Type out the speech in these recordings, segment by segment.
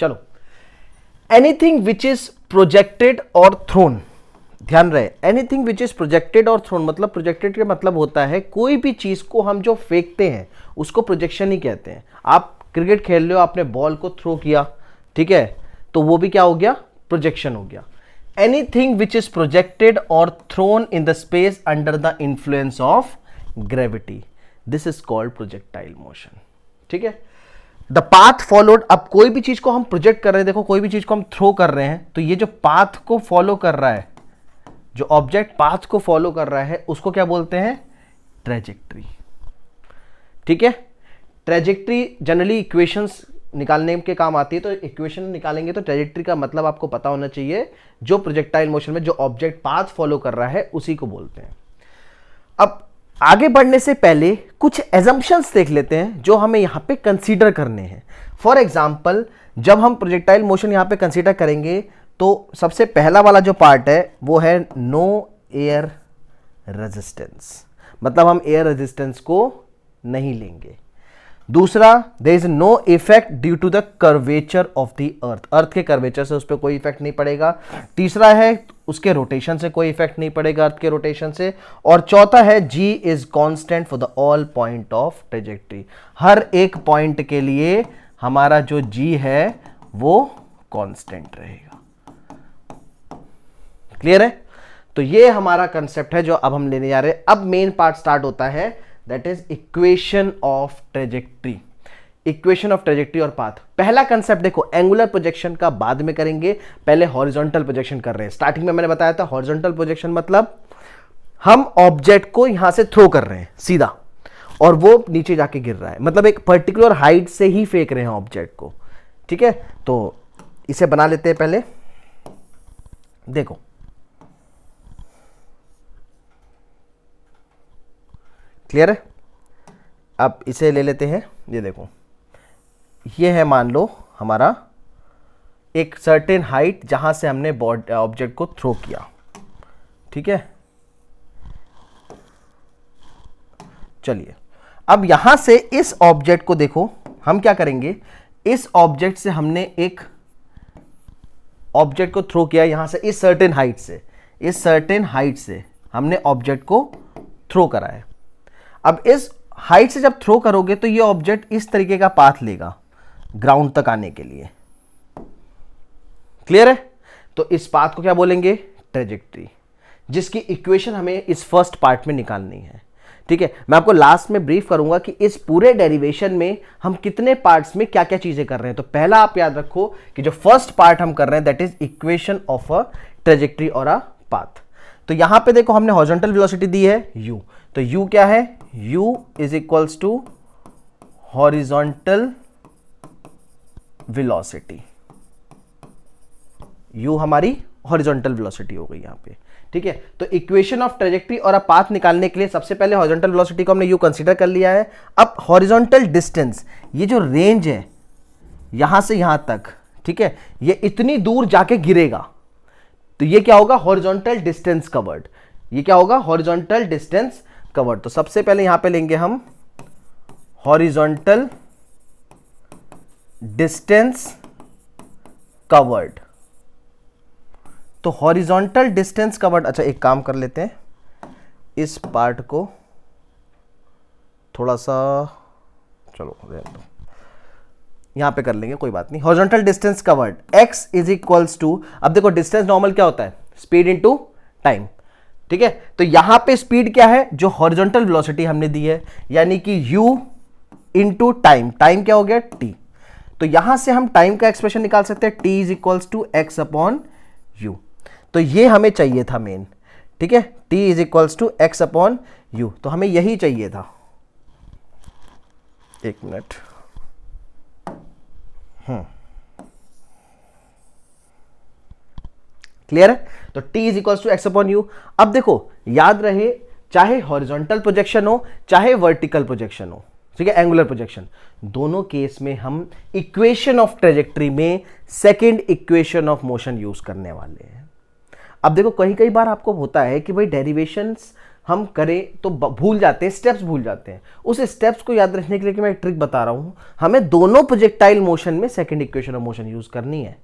चलो, anything which is projected और throne, ध्यान रहे, एनीथिंग विच इज प्रोजेक्टेड और थ्रोन, मतलब प्रोजेक्टेड का मतलब होता है कोई भी चीज को हम जो फेंकते हैं उसको प्रोजेक्शन ही कहते हैं। आप क्रिकेट खेल रहे हो, आपने बॉल को थ्रो किया, ठीक है, तो वो भी क्या हो गया, प्रोजेक्शन हो गया। एनीथिंग विच इज प्रोजेक्टेड और thrown in the space under the influence of gravity, this is called projectile motion, ठीक है। द पाथ फॉलोड, अब कोई भी चीज को हम प्रोजेक्ट कर रहे हैं, देखो कोई भी चीज को हम थ्रो कर रहे हैं, तो ये जो पाथ को फॉलो कर रहा है, जो ऑब्जेक्ट पाथ को फॉलो कर रहा है, उसको क्या बोलते हैं, ट्रेजेक्ट्री, ठीक है। ट्रेजेक्ट्री जनरली इक्वेशंस निकालने के काम आती है, तो इक्वेशन निकालेंगे तो ट्रेजेक्ट्री का मतलब आपको पता होना चाहिए, जो प्रोजेक्टाइल मोशन में जो ऑब्जेक्ट पाथ फॉलो कर रहा है उसी को बोलते हैं। अब आगे बढ़ने से पहले कुछ एजम्पशंस देख लेते हैं जो हमें यहां पे कंसीडर करने हैं। फॉर एग्जांपल, जब हम प्रोजेक्टाइल मोशन यहां पे कंसीडर करेंगे तो सबसे पहला वाला जो पार्ट है वो है नो एयर रेजिस्टेंस, मतलब हम एयर रेजिस्टेंस को नहीं लेंगे। दूसरा, there is no effect due to the curvature of the earth, earth के कर्वेचर से उस पर कोई इफेक्ट नहीं पड़ेगा। तीसरा है उसके रोटेशन से कोई इफेक्ट नहीं पड़ेगा, अर्थ के रोटेशन से। और चौथा है g is constant for the all point of trajectory, हर एक पॉइंट के लिए हमारा जो जी है वो कांस्टेंट रहेगा। क्लियर है? तो ये हमारा कंसेप्ट है जो अब हम लेने जा रहे हैं। अब मेन पार्ट स्टार्ट होता है, that is equation of trajectory, equation of trajectory और पाथ। पहला कंसेप्ट देखो, एंगुलर प्रोजेक्शन का बाद में करेंगे, पहले हॉरिजॉन्टल प्रोजेक्शन कर रहे हैं। स्टार्टिंग में मैंने बताया था हॉरिजॉन्टल प्रोजेक्शन मतलब हम ऑब्जेक्ट को यहां से थ्रो कर रहे हैं सीधा और वो नीचे जाके गिर रहा है, मतलब एक पर्टिकुलर हाइट से ही फेंक रहे हैं ऑब्जेक्ट को, ठीक है। तो इसे बना लेते हैं पहले, देखो क्लियर है। अब इसे ले लेते हैं, ये देखो, ये है मान लो हमारा एक सर्टेन हाइट जहां से हमने ऑब्जेक्ट को थ्रो किया, ठीक है। चलिए, अब यहां से इस ऑब्जेक्ट को देखो, हम क्या करेंगे, इस ऑब्जेक्ट से हमने एक ऑब्जेक्ट को थ्रो किया यहां से, इस सर्टेन हाइट से, इस सर्टेन हाइट से हमने ऑब्जेक्ट को थ्रो करा है। अब इस हाइट से जब थ्रो करोगे तो ये ऑब्जेक्ट इस तरीके का पाथ लेगा ग्राउंड तक आने के लिए, क्लियर है। तो इस पाथ को क्या बोलेंगे, ट्रेजेक्ट्री, जिसकी इक्वेशन हमें इस फर्स्ट पार्ट में निकालनी है, ठीक है। मैं आपको लास्ट में ब्रीफ करूंगा कि इस पूरे डेरिवेशन में हम कितने पार्ट्स में क्या क्या चीजें कर रहे हैं। तो पहला आप याद रखो कि जो फर्स्ट पार्ट हम कर रहे हैं that is equation of a trajectory और अ पाथ। तो यहां पे देखो हमने हॉरिजॉन्टल वेलोसिटी दी है u, तो u क्या है, u is equals to horizontal velocity, u हमारी हॉरिजॉन्टल वेलोसिटी हो गई यहां पे, ठीक है। तो इक्वेशन ऑफ ट्रेजेक्ट्री और अ पाथ निकालने के लिए सबसे पहले हॉरिजॉन्टल वेलोसिटी को हमने u कंसीडर कर लिया है। अब हॉरिजॉन्टल डिस्टेंस, ये जो रेंज है यहां से यहां तक, ठीक है, ये इतनी दूर जाके गिरेगा, तो ये क्या होगा, हॉरिजॉन्टल डिस्टेंस कवर्ड, ये क्या होगा, हॉरिजॉन्टल डिस्टेंस कवर्ड। तो सबसे पहले यहां पे लेंगे हम हॉरिजॉन्टल डिस्टेंस कवर्ड। तो हॉरिजॉन्टल डिस्टेंस कवर्ड, अच्छा एक काम कर लेते हैं, इस पार्ट को थोड़ा सा, चलो यहां पे कर लेंगे, कोई बात नहीं। Horizontal distance covered x is equals to, अब देखो डिस्टेंस नॉर्मल क्या होता है, स्पीड इनटू टाइम, ठीक है। तो यहां पे स्पीड क्या है, जो हॉरिजॉन्टल वेलोसिटी हमने दी है, यानी कि u इनटू टाइम, टाइम क्या हो गया t। तो यहां से हम टाइम का एक्सप्रेशन निकाल सकते हैं, t is equals to x upon u. तो ये हमें चाहिए था मेन, ठीक है, t is equals to x upon u, तो हमें यही चाहिए था। एक मिनट, क्लियर है। तो t is equals to x upon u. अब देखो याद रहे, चाहे हॉरिजॉन्टल प्रोजेक्शन हो चाहे वर्टिकल प्रोजेक्शन हो, ठीक है, एंगुलर प्रोजेक्शन, दोनों केस में हम इक्वेशन ऑफ ट्रेजेक्ट्री में second equation of motion use करने वाले हैं। अब देखो कई बार आपको होता है कि भाई डेरिवेशंस हम करें तो भूल जाते हैं, स्टेप्स भूल जाते हैं। उस स्टेप्स को याद रखने के लिए कि मैं एक ट्रिक बता रहा हूं, हमें दोनों प्रोजेक्टाइल मोशन में second equation of motion use करनी है।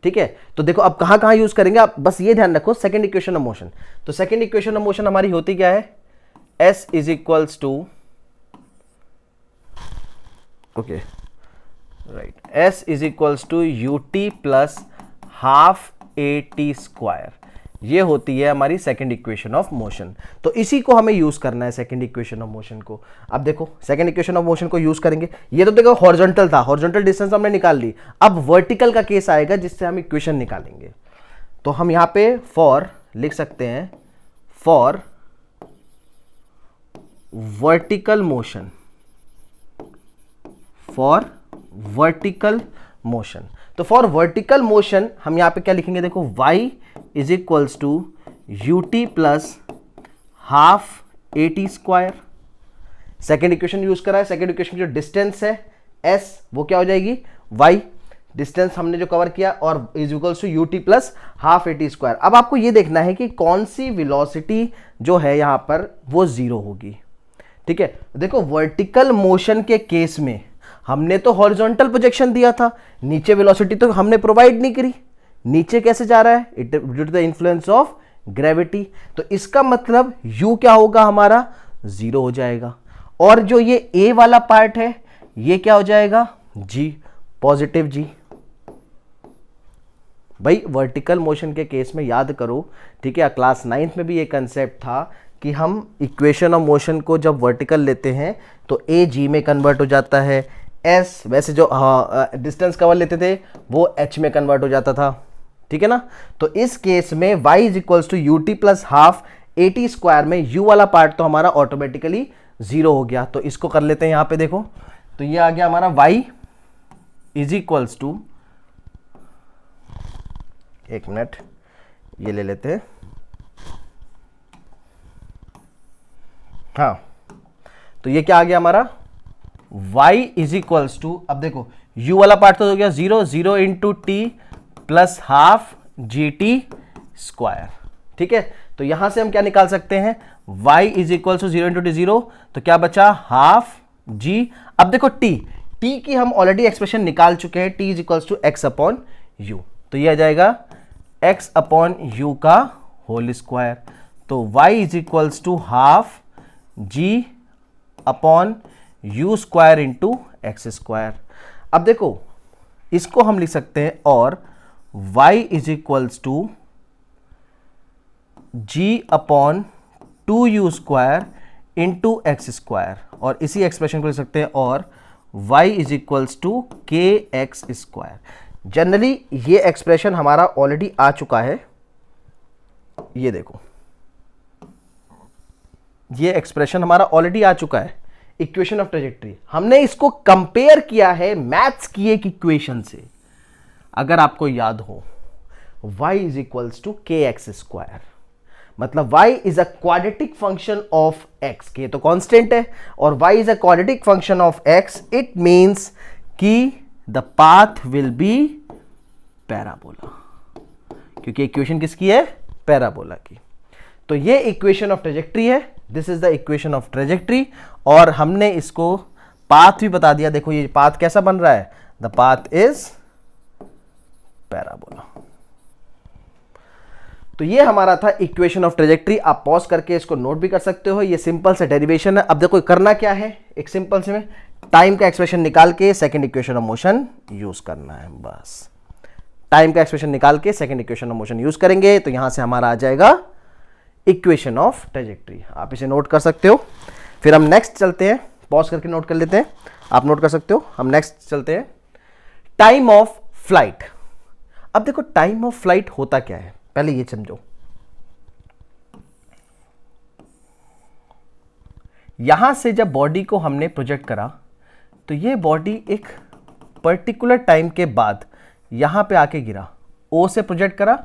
ठीक है, तो देखो अब कहां कहां यूज करेंगे, आप बस ये ध्यान रखो, सेकंड इक्वेशन ऑफ मोशन। तो सेकंड इक्वेशन ऑफ मोशन हमारी होती क्या है, s is equals to, okay right, s is equals to ut plus half at square, ये होती है हमारी सेकंड इक्वेशन ऑफ मोशन। तो इसी को हमें यूज करना है सेकंड इक्वेशन ऑफ मोशन को। अब देखो सेकंड इक्वेशन ऑफ मोशन को यूज करेंगे, ये तो देखो हॉरिजॉन्टल था, हॉरिजॉन्टल डिस्टेंस हमने निकाल ली। अब वर्टिकल का केस आएगा जिससे हम इक्वेशन निकालेंगे। तो हम यहां पे फॉर लिख सकते हैं, for vertical motion, for vertical motion. तो फॉर वर्टिकल मोशन हम यहां पे क्या लिखेंगे, देखो y is equals to ut plus half at square. Second equation use करा है, सेकेंड इक्वेशन जो डिस्टेंस है s वो क्या हो जाएगी, y डिस्टेंस हमने जो कवर किया, और is equals to ut plus half at square. अब आपको ये देखना है कि कौन सी वेलोसिटी जो है यहां पर वो जीरो होगी। ठीक है, देखो वर्टिकल मोशन के केस में हमने तो हॉरिजॉन्टल प्रोजेक्शन दिया था, नीचे वेलोसिटी तो हमने प्रोवाइड नहीं करी, नीचे कैसे जा रहा है, it due to the influence of gravity. तो इसका मतलब u क्या होगा हमारा, जीरो हो जाएगा, और जो ये a वाला पार्ट है ये क्या हो जाएगा, g, पॉजिटिव g। भाई वर्टिकल मोशन के केस में याद करो, ठीक है, क्लास 9th में भी ये कंसेप्ट था कि हम इक्वेशन ऑफ मोशन को जब वर्टिकल लेते हैं तो a g में कन्वर्ट हो जाता है, s वैसे जो डिस्टेंस कवर लेते थे वो h में कन्वर्ट हो जाता था। ठीक है ना, तो इस केस में y is equals to ut plus half at square में u वाला पार्ट तो हमारा ऑटोमेटिकली जीरो हो गया। तो इसको कर लेते हैं यहां पे, देखो तो ये आ गया हमारा y इज इक्वल्स टू, एक मिनट ये ले लेते हैं, हाँ तो ये क्या आ गया हमारा y इज इक्वल्स टू, अब देखो u वाला पार्ट तो हो गया zero, zero into T plus half g t square. ठीक है, तो यहां से हम क्या निकाल सकते हैं, y is equals to zero into t zero, तो क्या बचा हाफ g। अब देखो t की हम ऑलरेडी एक्सप्रेशन निकाल चुके हैं, t is equals to x upon u, तो ये आ जाएगा x अपॉन यू का होल स्क्वायर। तो y is equals to half g upon u square into x square. अब देखो इसको हम लिख सकते हैं, और y is equals to g upon 2u square into x square, और इसी एक्सप्रेशन को लिख सकते हैं, और y is equals to k x square. Generally ये एक्सप्रेशन हमारा ऑलरेडी आ चुका है, ये देखो ये एक्सप्रेशन हमारा ऑलरेडी आ चुका है, इक्वेशन ऑफ ट्रेजेक्टरी। हमने इसको कंपेयर किया है मैथ्स की एक इक्वेशन से, अगर आपको याद हो, y is equals to k x square, मतलब y is a quadratic function of x, k तो कांस्टेंट है, और y is a quadratic function of x, it means कि the path will be parabola, क्योंकि इक्वेशन किसकी है, parabola की। तो ये इक्वेशन ऑफ ट्रेजेक्टरी है, this is the equation of trajectory, और हमने इसको पाथ भी बता दिया। देखो ये पाथ कैसा बन रहा है, द पाथ इज पैराबोला। तो ये हमारा था इक्वेशन ऑफ ट्रेजेक्टरी। आप पॉज करके इसको नोट भी कर सकते हो, ये सिंपल से डेरिवेशन है। अब देखो करना क्या है, एक सिंपल से में टाइम का एक्सप्रेशन निकाल के second equation of motion use करना है, बस टाइम का एक्सप्रेशन निकाल के second equation of motion use करेंगे, तो यहां से हमारा आ जाएगा इक्वेशन ऑफ ट्रेजेक्टरी। आप इसे नोट कर सकते हो। फिर हम नेक्स्ट चलते हैं, पॉज करके नोट कर लेते हैं, आप नोट कर सकते हो। हम नेक्स्ट चलते हैं, टाइम ऑफ फ्लाइट। अब देखो टाइम ऑफ फ्लाइट होता क्या है, पहले ये समझो। यहां से जब बॉडी को हमने प्रोजेक्ट करा, तो ये बॉडी एक पर्टिकुलर टाइम के बाद यहां पे आके गिरा, ओ से प्रोजेक्ट करा,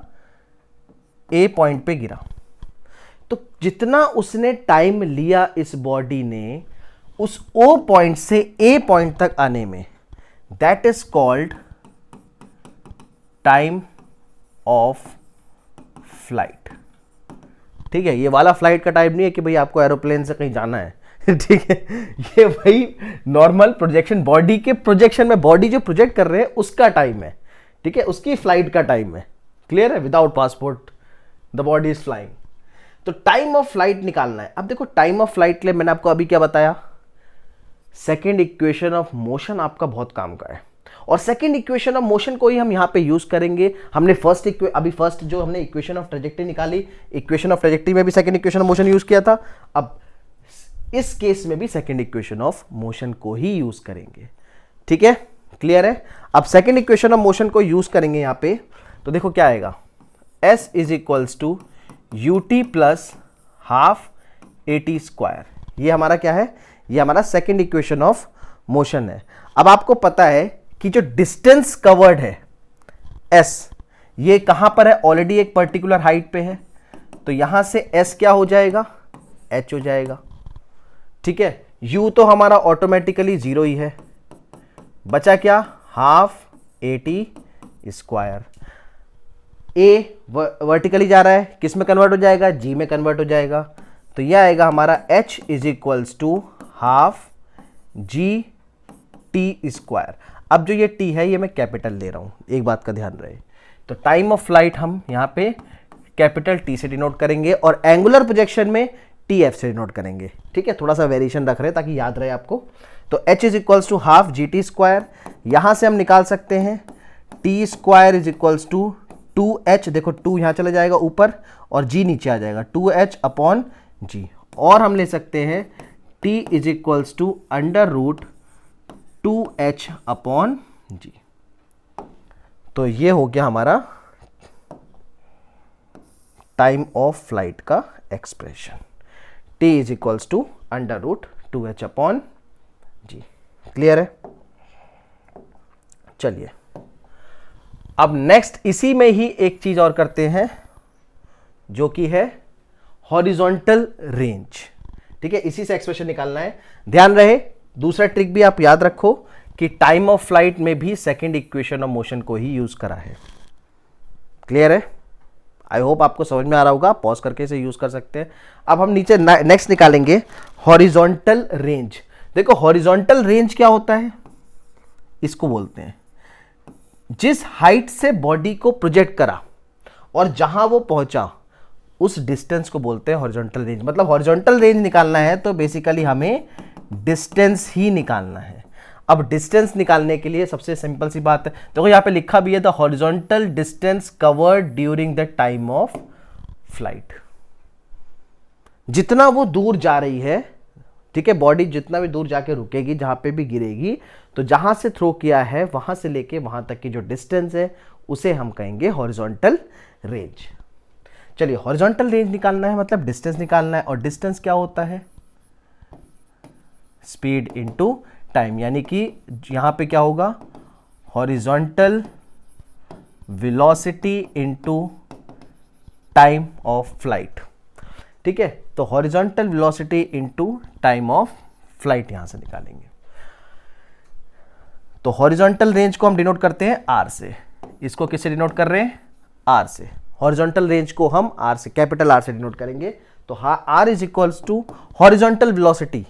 ए पॉइंट पे गिरा। तो जितना उसने टाइम लिया इस बॉडी ने उस ओ पॉइंट से ए पॉइंट तक आने में, that is called time of flight. ठीक है, ये वाला फ्लाइट का टाइम नहीं है कि भाई आपको एरोप्लेन से कहीं जाना है ठीक है, ये भाई नॉर्मल प्रोजेक्शन, बॉडी के प्रोजेक्शन में बॉडी जो प्रोजेक्ट कर रहे हैं उसका टाइम है, ठीक है, उसकी फ्लाइट का टाइम है। क्लियर है? Without passport the body is flying. तो टाइम ऑफ फ्लाइट निकालना है। अब देखो टाइम ऑफ फ्लाइट के लिए मैंने आपको अभी क्या बताया, सेकेंड इक्वेशन ऑफ मोशन आपका बहुत काम का है, और सेकेंड इक्वेशन ऑफ मोशन को ही हम यहां पे यूज करेंगे। हमने फर्स्ट जो हमने इक्वेशन ऑफ ट्रेजेक्टरी निकाली, इक्वेशन ऑफ ट्रेजेक्टरी में भी second equation of motion use किया था, अब इस केस में भी सेकेंड इक्वेशन ऑफ मोशन को ही यूज करेंगे। ठीक है, क्लियर है? अब सेकेंड इक्वेशन ऑफ मोशन को यूज करेंगे यहां पे, तो देखो क्या आएगा, s is equals to U T plus half A T square. ये हमारा क्या है, ये हमारा सेकेंड इक्वेशन ऑफ मोशन है। अब आपको पता है कि जो डिस्टेंस कवर्ड है s, ये कहां पर है, ऑलरेडी एक पर्टिकुलर हाइट पे है, तो यहां से s क्या हो जाएगा, h हो जाएगा। ठीक है, u तो हमारा ऑटोमेटिकली 0 ही है, बचा क्या, half A T square. a vertically जा रहा है, किस में कन्वर्ट हो जाएगा, g में कन्वर्ट हो जाएगा, तो यह आएगा हमारा h is equals to half g t square. अब जो ये t है ये मैं कैपिटल ले रहा हूं, एक बात का ध्यान रहे, तो टाइम ऑफ फ्लाइट हम यहां पे कैपिटल T से डिनोट करेंगे और एंगुलर प्रोजेक्शन में TF से डिनोट करेंगे। ठीक है, थोड़ा सा वेरिएशन रख रहे हैं ताकि याद रहे आपको। तो h is equals to half g t square, यहां से हम निकाल सकते हैं t square is equals to 2h, देखो 2 यहां चला जाएगा ऊपर और g नीचे आ जाएगा, 2h अपॉन g, और हम ले सकते हैं t is equals to under root 2h upon g। तो ये हो गया हमारा टाइम ऑफ फ्लाइट का expression, t is equals to under root 2h upon g। Clear है? चलिए अब नेक्स्ट इसी में ही एक चीज और करते हैं जो कि है हॉरिजॉन्टल रेंज। ठीक है, इसी से एक्सप्रेशन निकालना है। ध्यान रहे, दूसरा ट्रिक भी आप याद रखो कि टाइम ऑफ फ्लाइट में भी सेकेंड इक्वेशन ऑफ मोशन को ही यूज करा है। क्लियर है? आई होप आपको समझ में आ रहा होगा, पॉज करके इसे यूज कर सकते हैं। अब हम नीचे नेक्स्ट निकालेंगे हॉरिजॉन्टल रेंज। देखो हॉरिजॉन्टल रेंज क्या होता है, इसको बोलते हैं जिस हाइट से बॉडी को प्रोजेक्ट करा और जहां वो पहुंचा उस डिस्टेंस को बोलते हैं हॉरिजॉन्टल रेंज। मतलब हॉरिजॉन्टल रेंज निकालना है तो बेसिकली हमें डिस्टेंस ही निकालना है। अब डिस्टेंस निकालने के लिए सबसे सिंपल सी बात है, देखो यहां पे लिखा भी है the horizontal distance covered during the time of flight. जितना वो दूर जा रही है, ठीक है, बॉडी जितना भी दूर जाके रुकेगी, जहां पे भी गिरेगी, तो जहां से थ्रो किया है वहां से लेके वहां तक की जो डिस्टेंस है उसे हम कहेंगे हॉरिजॉन्टल रेंज। चलिए हॉरिजॉन्टल रेंज निकालना है मतलब डिस्टेंस निकालना है, और डिस्टेंस क्या होता है, स्पीड इनटू टाइम, यानी कि यहां पे क्या होगा, horizontal velocity into time of flight. ठीक है, तो horizontal velocity into time of flight यहां से निकालेंगे। तो हॉरिजॉन्टल रेंज को हम डिनोट करते हैं आर से। इसको किससे डिनोट कर रहे हैं, आर से। हॉरिजॉन्टल रेंज को हम आर से, कैपिटल आर से डिनोट करेंगे। तो r is equals to horizontal velocity,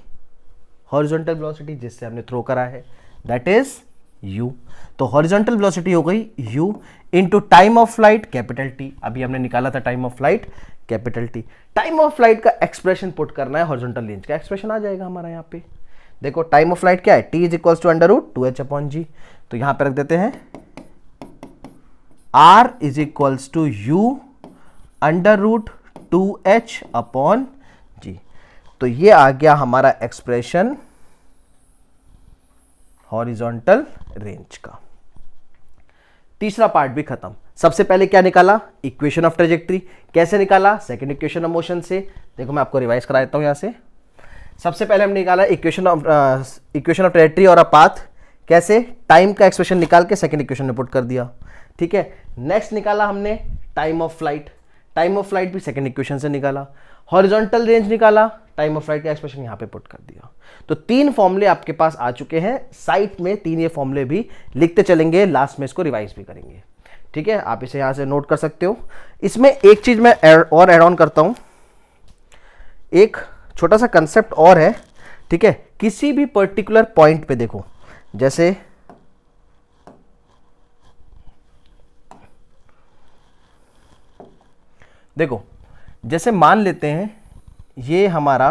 horizontal velocity जिससे हमने थ्रो करा है, दैट इज u। तो हॉरिजॉन्टल वेलोसिटी हो गई u into time of flight capital T। अभी हमने निकाला था time of flight capital T। Time of flight का एक्सप्रेशन पुट करना है, हॉरिजॉन्टल रेंज का एक्सप्रेशन आ जाएगा हमारा यहाँ पे। देखो टाइम ऑफ फ्लाइट क्या है, t is equals to under root 2h upon g। तो यहां पे रख देते हैं r is equals to u under root 2h upon g। तो ये आ गया हमारा एक्सप्रेशन हॉरिजॉन्टल रेंज का। तीसरा पार्ट भी खत्म। सबसे पहले क्या निकाला, इक्वेशन ऑफ ट्रेजेक्ट्री। कैसे निकाला, सेकंड इक्वेशन ऑफ मोशन से। देखो मैं आपको रिवाइज करा देता हूं यहां से। सबसे पहले हमने निकाला इक्वेशन ऑफ ट्रेजेक्ट्री और अ पाथ। कैसे, टाइम का एक्सप्रेशन निकाल के सेकंड इक्वेशन में पुट कर दिया। ठीक है, नेक्स्ट निकाला हमने time of flight. Time of flight भी सेकंड इक्वेशन से निकाला। हॉरिजॉन्टल रेंज निकाला, टाइम ऑफ फ्लाइट का एक्सप्रेशन यहां पे पुट कर दिया। तो 3 फॉर्मूले आपके पास आ चुके हैं साइट में। 3 ये फॉर्मूले भी लिखते चलेंगे, लास्ट में इसको रिवाइज भी करेंगे। ठीक है, आप इसे यहां से नोट कर सकते हो। इसमें एक चीज मैं और ऐड ऑन करता हूं, एक छोटा सा कंसेप्ट और है, ठीक है। किसी भी पर्टिकुलर पॉइंट पे देखो, जैसे देखो, जैसे मान लेते हैं ये हमारा,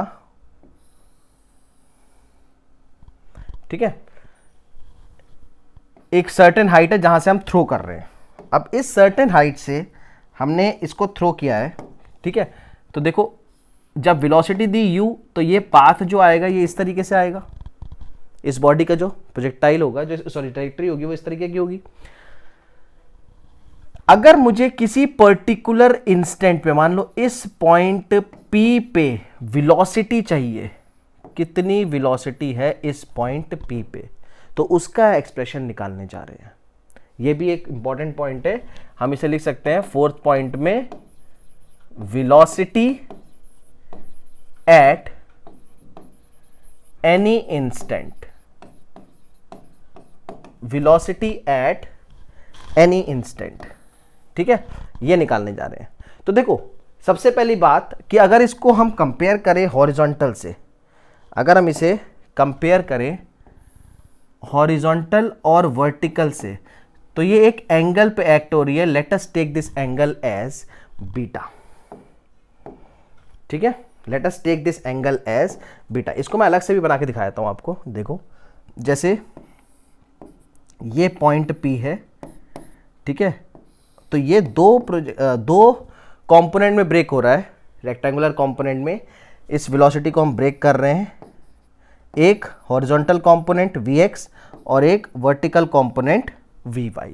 ठीक है, एक सर्टेन हाइट है जहां से हम थ्रो कर रहे हैं। अब इस सर्टेन हाइट से हमने इसको थ्रो किया है, ठीक है। तो देखो, जब वेलोसिटी दी u, तो ये पाथ जो आएगा ये इस तरीके से आएगा, इस बॉडी का जो प्रोजेक्टाइल होगा, जो सॉरी ट्रैजेक्टरी होगी वो इस तरीके की होगी। अगर मुझे किसी पर्टिकुलर इंस्टेंट पे, मान लो इस पॉइंट P पे वेलोसिटी चाहिए, कितनी वेलोसिटी है इस पॉइंट P पे, तो उसका एक्सप्रेशन निकालने जा रहे हैं। ये भी एक इंपॉर्टेंट पॉइंट है, हम इसे लिख सकते हैं फोर्थ पॉइंट में velocity at any instant, velocity at any instant, ठीक है, ये निकालने जा रहे हैं। तो देखो, सबसे पहली बात कि अगर इसको हम कंपेयर करें हॉरिजॉन्टल से, अगर हम इसे कंपेयर करें हॉरिजॉन्टल और वर्टिकल से, तो ये एक एंगल पे एक्ट हो रही है। Let us take this angle as beta, ठीक है, let us take this angle as beta. इसको मैं अलग से भी बना के दिखाता हूं आपको। देखो, जैसे ये पॉइंट P है, ठीक है, तो ये दो कंपोनेंट में ब्रेक हो रहा है, रेक्टेंगुलर कंपोनेंट में इस वेलोसिटी को हम ब्रेक कर रहे हैं। एक हॉरिजॉन्टल कंपोनेंट Vx और एक वर्टिकल कंपोनेंट Vy।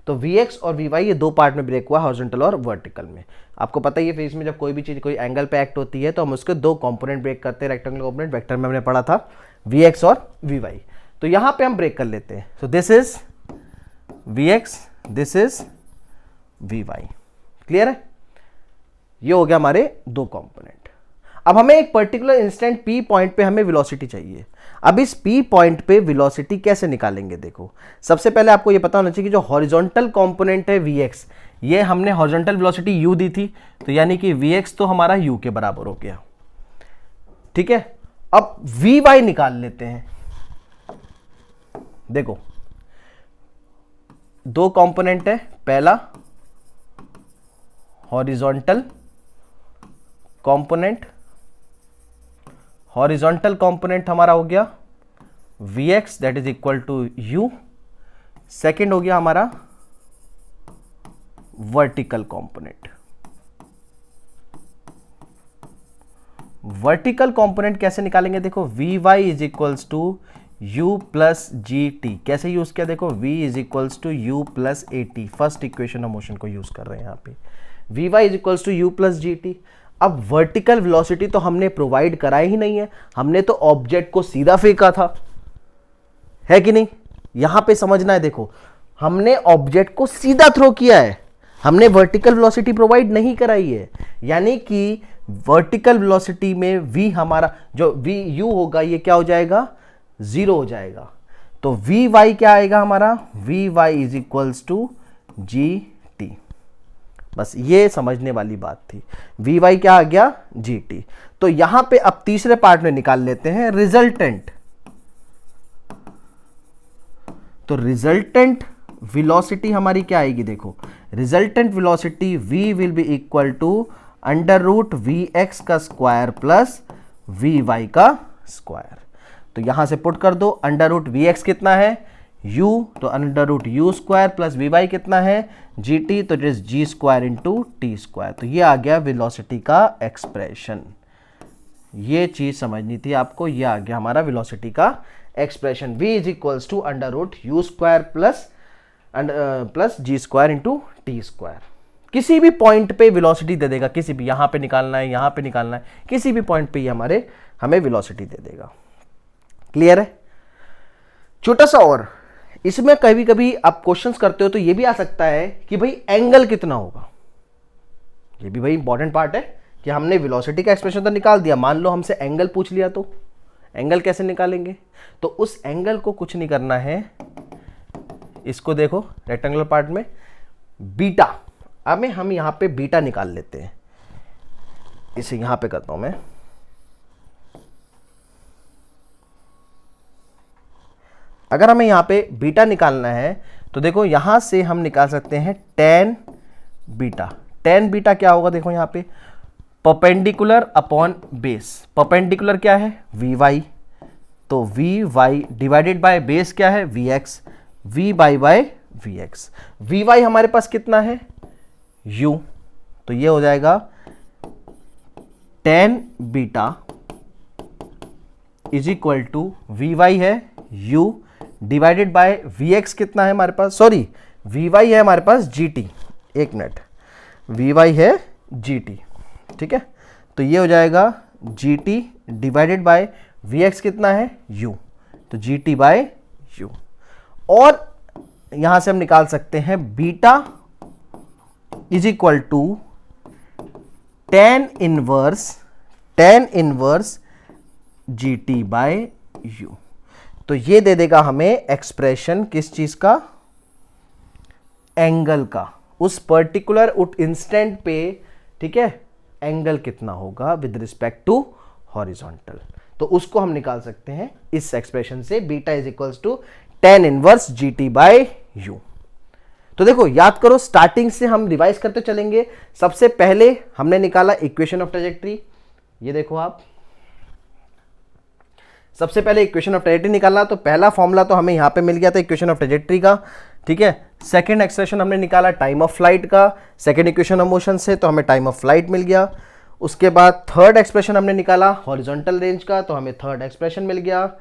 तो Vx और Vy ये दो पार्ट में ब्रेक हुआ, हॉरिजॉन्टल और वर्टिकल में। आपको पता ही है फिजिक्स में जब कोई भी चीज कोई एंगल पे एक्ट होती है तो हम उसके दो कंपोनेंट ब्रेक करते हैं। रेक्टेंगुलर कंपोनेंट वेक्टर में हमने पढ़ा था Vx और Vy। तो यहां पे हम ब्रेक कर लेते हैं। So this is Vx, this is Vy। Clear है? ये हो गया हमारे दो कंपोनेंट। अब हमें एक पर्टिकुलर इंस्टेंट P पॉइंट पे हमें वेलोसिटी चाहिए। अब इस P पॉइंट पे वेलोसिटी कैसे निकालेंगे? देखो, सबसे पहले आपको ये पता होना चाहिए कि जो हॉरिजॉन्टल कंपोनेंट है Vx, ये हमने हॉरिजॉन्टल वेलोसिटी u दी थी, तो यानी कि Vx तो हमारा u के बराबर हो गया, ठीक है। अब Vy निकाल लेते हैं। देखो, दो कंपोनेंट है, पहला हॉरिजॉन्टल कंपोनेंट, हॉरिजॉन्टल कंपोनेंट हमारा हो गया Vx that is equal to u। Second हो गया हमारा वर्टिकल कंपोनेंट। वर्टिकल कंपोनेंट कैसे निकालेंगे? देखो, Vy is equals to u plus g t. कैसे यूज किया? देखो, v is equals to u plus a t. First equation of motion को यूज कर रहे हैं यहाँ पे। Vy is equals to u plus g t. अब वर्टिकल वेलोसिटी तो हमने प्रोवाइड कराई ही नहीं है, हमने तो ऑब्जेक्ट को सीधा फेंका था, है कि नहीं? यहां पे समझना है। देखो, हमने ऑब्जेक्ट को सीधा थ्रो किया है, हमने वर्टिकल वेलोसिटी प्रोवाइड नहीं कराई है। यानी कि वर्टिकल वेलोसिटी में v हमारा जो vu होगा ये क्या हो जाएगा? 0 हो जाएगा। तो Vy क्या आएगा हमारा? Vy is equals to g t. बस ये समझने वाली बात थी। Vy क्या आ गया? G T. तो यहां पे अब तीसरे पार्ट में निकाल लेते हैं रिजल्टेंट। तो रिजल्टेंट वेलोसिटी हमारी क्या आएगी? देखो, resultant velocity v will be equal to under root Vx का स्क्वायर प्लस Vy का स्क्वायर। तो यहां से पुट कर दो। अंडर रूट Vx कितना है? u, तो under root u square plus Vy कितना है? gt, तो it is g square into t square. तो ये आ गया वेलोसिटी का एक्सप्रेशन। ये चीज समझनी थी आपको। ये आ गया हमारा वेलोसिटी का expression. v is equals to under root u square plus g square into t square. किसी भी पॉइंट पे वेलोसिटी दे देगा, किसी भी, यहां पे निकालना है, यहां पे निकालना है, किसी भी पॉइंट पे ये हमें वेलोसिटी दे देगा। क्लियर है? छोटा सा और, इसमें कभी कभी आप क्वेश्चंस करते हो तो ये भी आ सकता है कि भाई एंगल कितना होगा। ये भी भाई इंपॉर्टेंट पार्ट है कि हमने वेलोसिटी का एक्सप्रेशन तो निकाल दिया, मान लो हमसे एंगल पूछ लिया तो एंगल कैसे निकालेंगे? तो उस एंगल को कुछ नहीं करना है, इसको देखो रेक्टेंगुलर पार्ट में बीटा। अब हम यहां पे बीटा निकाल लेते हैं। इसे यहां पे करता हूं मैं, अगर हमें यहाँ पे बीटा निकालना है तो देखो यहां से हम निकाल सकते हैं टेन बीटा। टेन बीटा क्या होगा, देखो यहाँ पे परपेंडिकुलर अपॉन बेस। परपेंडिकुलर क्या है, वी वाई, तो v y divided by base क्या है, v x, v y by v x. V y हमारे पास कितना है, यू, तो ये हो जाएगा tan beta is equal to v y है u divided by v x कितना है हमारे पास, सॉरी वी वाई है हमारे पास जी टी, एक मिनट, वी वाई है जी टी, ठीक है। तो ये हो जाएगा जी t divided by v x कितना है u, तो जी टी बाय यू। और यहां से हम निकाल सकते हैं beta is equal to tan inverse G T by U. तो ये दे देगा हमें एक्सप्रेशन किस चीज का, एंगल का, उस पर्टिकुलर इंस्टेंट पे, ठीक है, एंगल कितना होगा विद रिस्पेक्ट टू हॉरिजॉन्टल। तो उसको हम निकाल सकते हैं इस एक्सप्रेशन से, beta is equals to tan inverse G T by U. तो देखो याद करो, स्टार्टिंग से हम रिवाइज करते चलेंगे। सबसे पहले हमने निकाला इक्वेशन ऑफ ट्रेजेक्टरी, ये देखो आप, सबसे पहले इक्वेशन ऑफ ट्रेजेक्टरी निकालना, तो पहला फॉर्मूला तो हमें यहां पे मिल गया था इक्वेशन ऑफ ट्रेजेक्टरी का, ठीक है। सेकंड एक्सप्रेशन हमने निकाला टाइम ऑफ फ्लाइट का, सेकंड इक्वेशन ऑफ मोशन से, तो हमें टाइम ऑफ फ्लाइट मिल गया। उसके बाद थर्ड एक्सप्रेशन हमने निकाला हॉरिजॉन्टल रेंज का, तो हमें थर्ड एक्सप्रेशन मिल गया।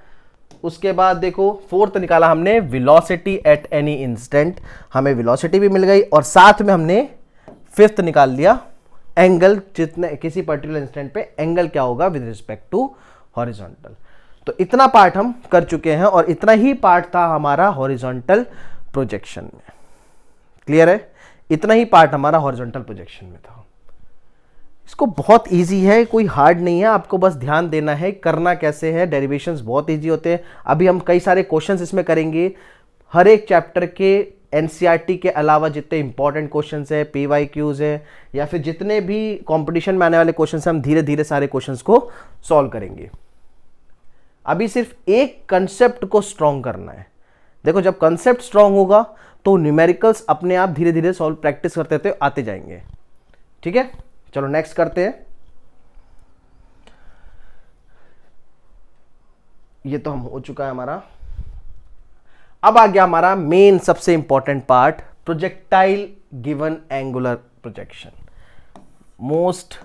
उसके बाद देखो फोर्थ निकाला हमने वेलोसिटी एट एनी इंस्टेंट, हमें वेलोसिटी भी मिल गई, और साथ में हमने फिफ्थ निकाल लिया एंगल, जितने किसी पर्टिकुलर इंस्टेंट पे एंगल क्या होगा विद रिस्पेक्ट टू हॉरिजॉन्टल। तो इतना पार्ट हम कर चुके हैं, और इतना ही पार्ट था हमारा हॉरिजॉन्टल प्रोजेक्शन में। क्लियर है, इतना ही पार्ट हमारा हॉरिजॉन्टल प्रोजेक्शन में था। इसको बहुत इजी है, कोई हार्ड नहीं है, आपको बस ध्यान देना है करना कैसे है। डेरिवेशंस बहुत इजी होते हैं। अभी हम कई सारे क्वेश्चंस इसमें करेंगे, हर एक चैप्टर के एनसीईआरटी के अलावा जितने इंपॉर्टेंट क्वेश्चंस है, पीवाईक्यूज है, या फिर जितने भी कंपटीशन में आने वाले क्वेश्चंस हैं, हम धीरे धीरे सारे क्वेश्चंस को सॉल्व करेंगे। अभी सिर्फ एक कंसेप्ट को स्ट्रॉन्ग करना है। देखो जब कंसेप्ट स्ट्रॉन्ग होगा तो न्यूमेरिकल्स अपने आप धीरे धीरे सॉल्व प्रैक्टिस करते आते जाएंगे, ठीक है। चलो नेक्स्ट करते हैं। ये तो हम हो चुका है हमारा। अब आ गया हमारा मेन सबसे important part, projectile given angular projection, most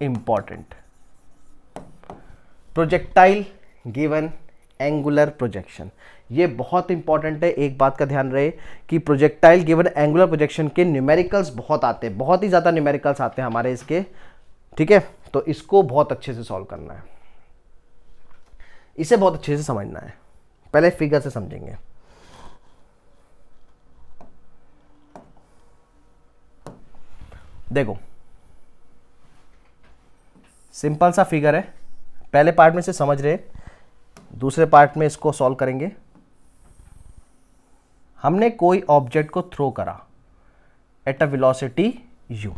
important. Projectile given angular projection, ये बहुत इंपॉर्टेंट है। एक बात का ध्यान रहे कि प्रोजेक्टाइल गिवन एंगुलर प्रोजेक्शन के न्यूमेरिकल्स बहुत आते हैं, बहुत ही ज़्यादा न्यूमेरिकल्स आते हैं हमारे इसके, ठीक है। तो इसको बहुत अच्छे से सॉल्व करना है, इसे बहुत अच्छे से समझना है। पहले फिगर से समझेंगे। देखो सिंपल सा फिगर है, पहले पार्ट में से समझ रहे, दूसरे पार्ट में इसको सॉल्व करेंगे। हमने कोई ऑब्जेक्ट को थ्रो करा एट अ वेलोसिटी u,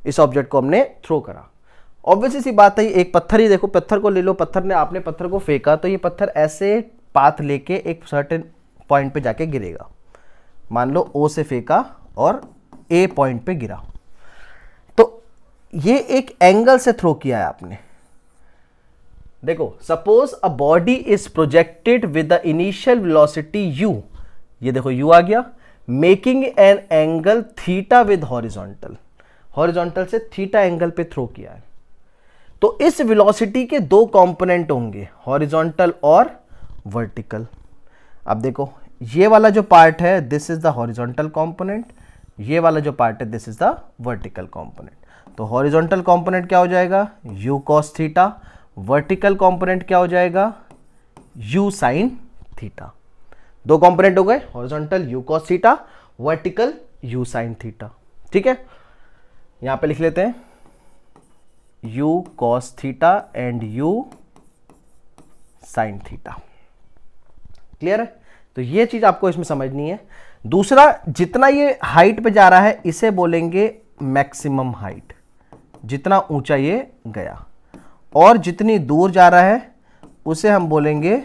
इस ऑब्जेक्ट को हमने थ्रो करा। ऑब्वियसली सी बात है, एक पत्थर ही देखो, पत्थर को ले लो, पत्थर ने, आपने पत्थर को फेंका तो ये पत्थर ऐसे पाथ लेके एक सर्टेन पॉइंट पे जाके गिरेगा। मान लो O से फेंका और A पॉइंट पे गिरा, तो ये एक एंगल से थ्रो किया है आपने। देखो suppose a body is projected with the initial velocity u, ये देखो u आ गया, making an angle theta with horizontal, horizontal से थीटा एंगल पे थ्रो किया है। तो इस वेलोसिटी के दो कंपोनेंट होंगे, हॉरिजॉन्टल और वर्टिकल। अब देखो ये वाला जो पार्ट है this is the horizontal component, ये वाला जो पार्ट है this is the vertical component. तो हॉरिजॉन्टल कंपोनेंट क्या हो जाएगा, u cos theta, vertical component क्या हो जाएगा, u sin थीटा। दो कंपोनेंट हो गए, horizontal u cos theta, vertical u sin theta, ठीक है। यहां पे लिख लेते हैं u cos theta and u sin theta. Clear है, तो ये चीज आपको इसमें समझनी है। दूसरा, जितना ये हाइट पे जा रहा है इसे बोलेंगे मैक्सिमम हाइट, जितना ऊंचा ये गया, और जितनी दूर जा रहा है उसे हम बोलेंगे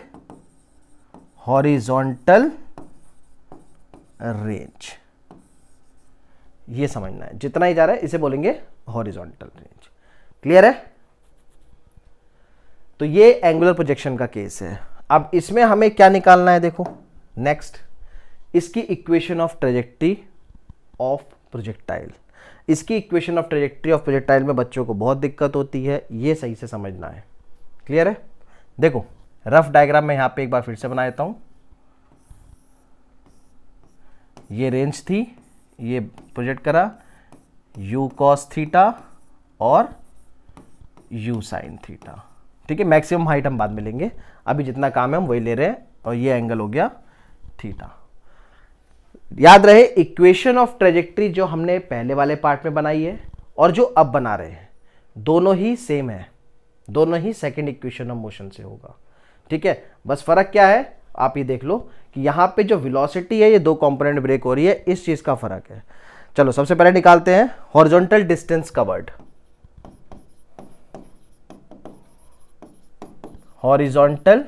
हॉरिजॉन्टल रेंज, ये समझना है, जितना ही जा रहा है इसे बोलेंगे हॉरिजॉन्टल रेंज। क्लियर है? तो ये एंगुलर प्रोजेक्शन का केस है। अब इसमें हमें क्या निकालना है, देखो नेक्स्ट, इसकी equation of trajectory of projectile. इसकी equation of trajectory of projectile में बच्चों को बहुत दिक्कत होती है, ये सही से समझना है। क्लियर है? देखो रफ डायग्राम में यहां पे एक बार फिर से बना देता हूं। ये रेंज थी, ये प्रोजेक्ट करा u cos थीटा और u sin थीटा। ठीक है, मैक्सिमम हाइट हम बाद में लेंगे, अभी जितना काम है हम वही ले रहे हैं। और ये एंगल हो गया थीटा। याद रहे इक्वेशन ऑफ ट्रेजेक्ट्री जो हमने पहले वाले पार्ट में बनाई है और जो अब बना रहे हैं दोनों ही सेम है, दोनों ही सेकंड इक्वेशन ऑफ मोशन से होगा। ठीक है, बस फर्क क्या है आप ये देख लो कि यहां पे जो वेलोसिटी है ये दो कंपोनेंट ब्रेक हो रही है, इस चीज का फर्क है। चलो सबसे पहले निकालते हैं horizontal distance covered. Horizontal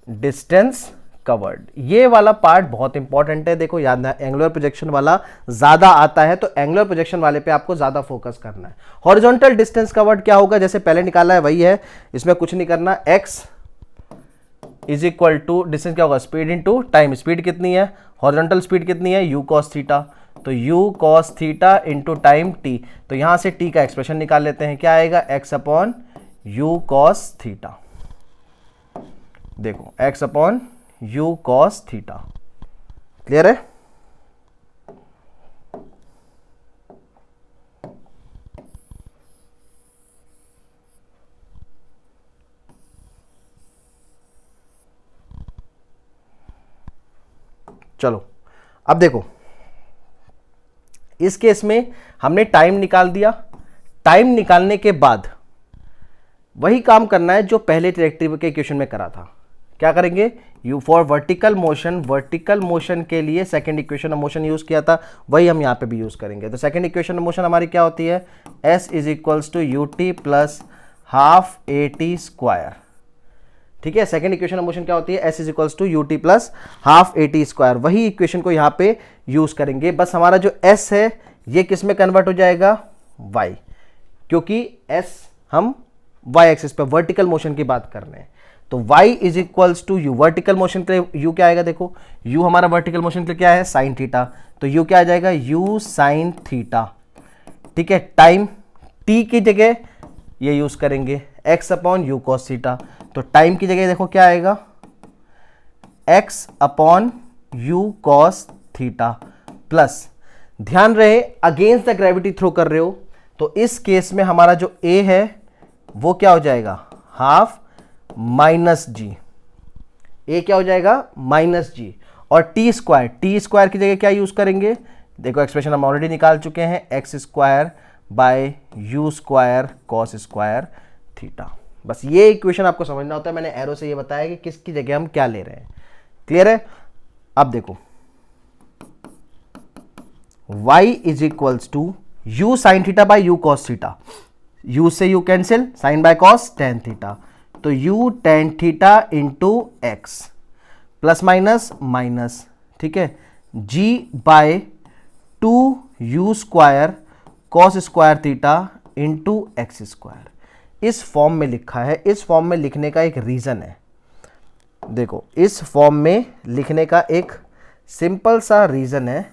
distance covered, ये वाला पार्ट बहुत इंपॉर्टेंट है। देखो याद है एंगुलर प्रोजेक्शन वाला ज्यादा आता है, तो एंगुलर प्रोजेक्शन वाले पे आपको ज्यादा फोकस करना है। हॉरिजॉन्टल डिस्टेंस कवर्ड क्या होगा, जैसे पहले निकाला है वही है, इसमें कुछ नहीं करना। x is equal to distance क्या होगा, स्पीड इनटू टाइम। स्पीड कितनी है, हॉरिजॉन्टल स्पीड कितनी है, u cos थीटा, तो u cos theta into time t। तो यहां से t का एक्सप्रेशन निकाल लेते हैं, क्या आएगा, x upon u cos theta. देखो x upon u cos theta. Clear है? चलो अब देखो इस केस में हमने टाइम निकाल दिया। टाइम निकालने के बाद वही काम करना है जो पहले ट्रैजेक्टरी के इक्वेशन में करा था। क्या करेंगे, you for vertical motion, vertical motion के लिए second equation of motion use किया था, वही हम यहां पे भी यूज करेंगे। तो सेकंड इक्वेशन ऑफ मोशन हमारी क्या होती है, s is equals to U T plus half A T square. ठीक है, सेकंड इक्वेशन ऑफ मोशन क्या होती है, s is equals to U T plus half A T square. वही इक्वेशन को यहां पे यूज करेंगे, बस हमारा जो s है ये किस में कन्वर्ट हो जाएगा, y, क्योंकि s हम y एक्सिस पे वर्टिकल मोशन की बात कर रहे हैं। तो y is equals to U, vertical motion के लिए u क्या आएगा, देखो u हमारा वर्टिकल मोशन के लिए क्या है, साइन थीटा, तो u क्या आ जाएगा, u साइन थीटा। ठीक है, टाइम t की जगह ये यूज करेंगे x upon you cos theta, तो टाइम की जगह देखो क्या आएगा, x upon you cos theta plus, ध्यान रहे अगेंस्ट द ग्रेविटी थ्रो कर रहे हो, तो इस केस में हमारा जो a है वो क्या हो जाएगा, हाफ माइनस जी। ए क्या हो जाएगा, माइनस जी, और टी स्क्वायर, टी स्क्वायर की जगह क्या यूज करेंगे, देखो एक्सप्रेशन हम ऑलरेडी निकाल चुके हैं, x square by you square cos square theta. बस ये इक्वेशन आपको समझना होता है, मैंने एरो से ये बताया कि किसकी जगह हम क्या ले रहे हैं। क्लियर है? अब देखो y is equals to U sine theta by U cos theta, u से u कैंसिल, sine by cos tan theta, तो u tan theta into X plus minus minus, ठीक है, g by two you square cos square theta into x square. इस form में लिखा है, इस फॉर्म में लिखने का एक रीजन है। देखो इस फॉर्म में लिखने का एक सिंपल सा रीजन है,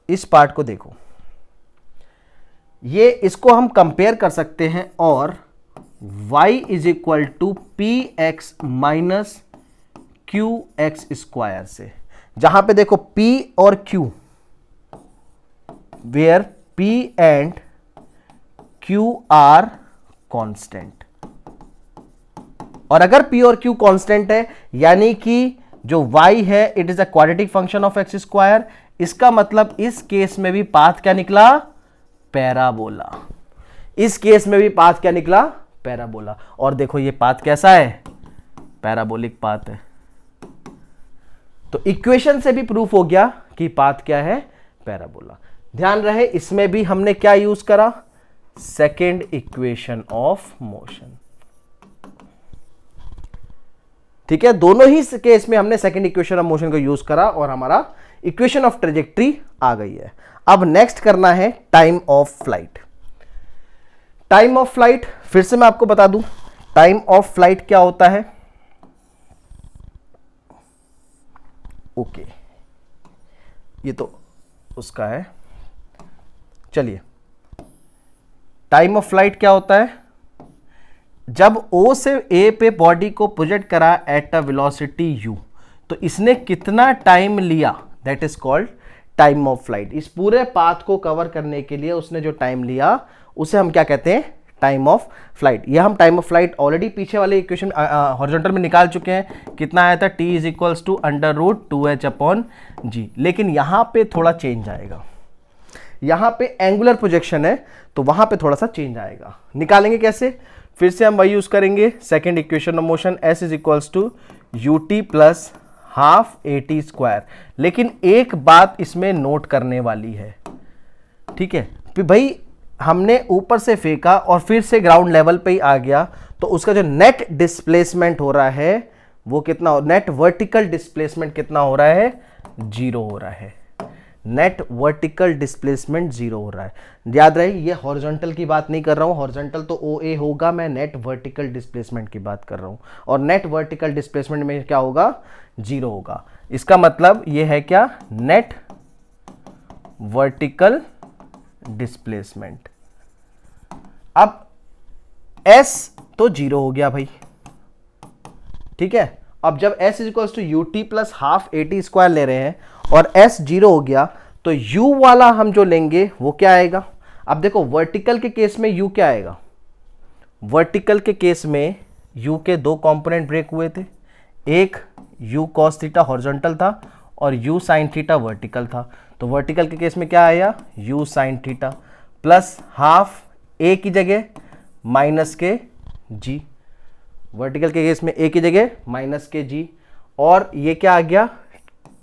इस पार्ट को देखो, ये इसको हम कंपेयर कर सकते हैं और y is equal to P X minus Q X square से, जहां पे देखो p और q, where p and q are constant, और अगर p और q कांस्टेंट है यानी कि जो y है it is a quadratic function of x square, इसका मतलब इस केस में भी पाथ क्या निकला, पैराबोला। इस केस में भी पाथ क्या निकला, पैराबोला। और देखो ये पाथ कैसा है, पैराबोलिक पाथ है। तो इक्वेशन से भी प्रूफ हो गया कि पाथ क्या है, पैराबोला। ध्यान रहे इसमें भी हमने क्या यूज करा, सेकेंड इक्वेशन ऑफ मोशन। ठीक है, दोनों ही केस में हमने सेकंड इक्वेशन ऑफ मोशन को यूज करा और हमारा इक्वेशन ऑफ ट्रेजेक्ट्री आ गई है। अब नेक्स्ट करना है time of flight. Time of flight फिर से मैं आपको बता दूं, टाइम ऑफ फ्लाइट क्या होता है। ओके, ये तो उसका है। चलिए, टाइम ऑफ फ्लाइट क्या होता है, जब O से A पे बॉडी को प्रोजेक्ट करा एट अ वेलोसिटी u, तो इसने कितना टाइम लिया, that is called time of flight. इस पूरे पाथ को कवर करने के लिए उसने जो टाइम लिया उसे हम क्या कहते हैं, टाइम ऑफ फ्लाइट। यह हम टाइम ऑफ फ्लाइट ऑलरेडी पीछे वाले इक्वेशन हॉरिजॉन्टल में निकाल चुके हैं। कितना आया था, t is equals to √2h/g। लेकिन यहां पे थोड़ा चेंज आएगा, यहां पे एंगुलर प्रोजेक्शन है तो वहां पे थोड़ा सा चेंज आएगा। निकालेंगे कैसे, फिर से हम वही यूज करेंगे, second equation of motion, s is equals to ut plus half at²। लेकिन एक बात इसमें नोट करने वाली है, ठीक है भाई, हमने ऊपर से फेंका और फिर से ग्राउंड लेवल पे ही आ गया, तो उसका जो नेट डिस्प्लेसमेंट हो रहा है वो कितना, नेट वर्टिकल डिस्प्लेसमेंट कितना हो रहा है, 0 हो रहा है। नेट वर्टिकल डिस्प्लेसमेंट 0 हो रहा है। याद रहे, ये हॉरिजॉन्टल की बात नहीं कर रहा हूं, हॉरिजॉन्टल तो OA होगा, मैं नेट वर्टिकल डिस्प्लेसमेंट की बात कर रहा हूं। और नेट वर्टिकल डिस्प्लेसमेंट में क्या होगा, 0 होगा। इसका मतलब ये है क्या, नेट वर्टिकल डिस्प्लेसमेंट। अब S तो 0 हो गया भाई, ठीक है। अब जब S equals to ut plus half at² ले रहे हैं और S 0 हो गया, तो U वाला हम जो लेंगे वो क्या आएगा। अब देखो, वर्टिकल के केस में U क्या आएगा, वर्टिकल के केस में U के दो कंपोनेंट ब्रेक हुए थे, एक U cos थीटा हॉरिजॉन्टल था और U sin थीटा वर्टिकल था। तो वर्टिकल के केस में क्या आया, U sin theta plus half A की जगह माइनस के G, वर्टिकल के केस में A की जगह माइनस के G। और ये क्या आ गया,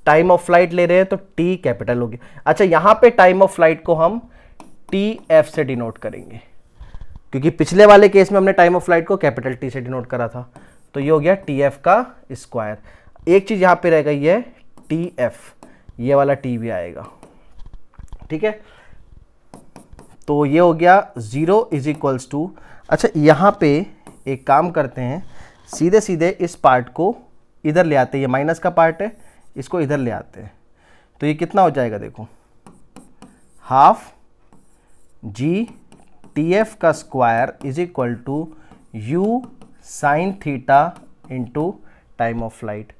टाइम ऑफ फ्लाइट ले रहे हैं तो T कैपिटल हो गया। अच्छा, यहां पे टाइम ऑफ फ्लाइट को हम TF से डिनोट करेंगे, क्योंकि पिछले वाले केस में हमने टाइम ऑफ फ्लाइट को कैपिटल T से डिनोट करा था, तो ये हो गया TF का स्क्वायर। एक चीज यहां पे रह गई है TF, ये वाला T भी आएगा, ठीक है। तो ये हो गया 0 इज इक्वल्स टू, अच्छा यहां पे एक काम करते हैं, सीधे सीधे इस पार्ट को इधर ले आते हैं, ये माइनस का पार्ट है, इसको इधर ले आते हैं, तो ये कितना हो जाएगा, देखो हाफ G TF का square is equal to U sine theta into time of flight.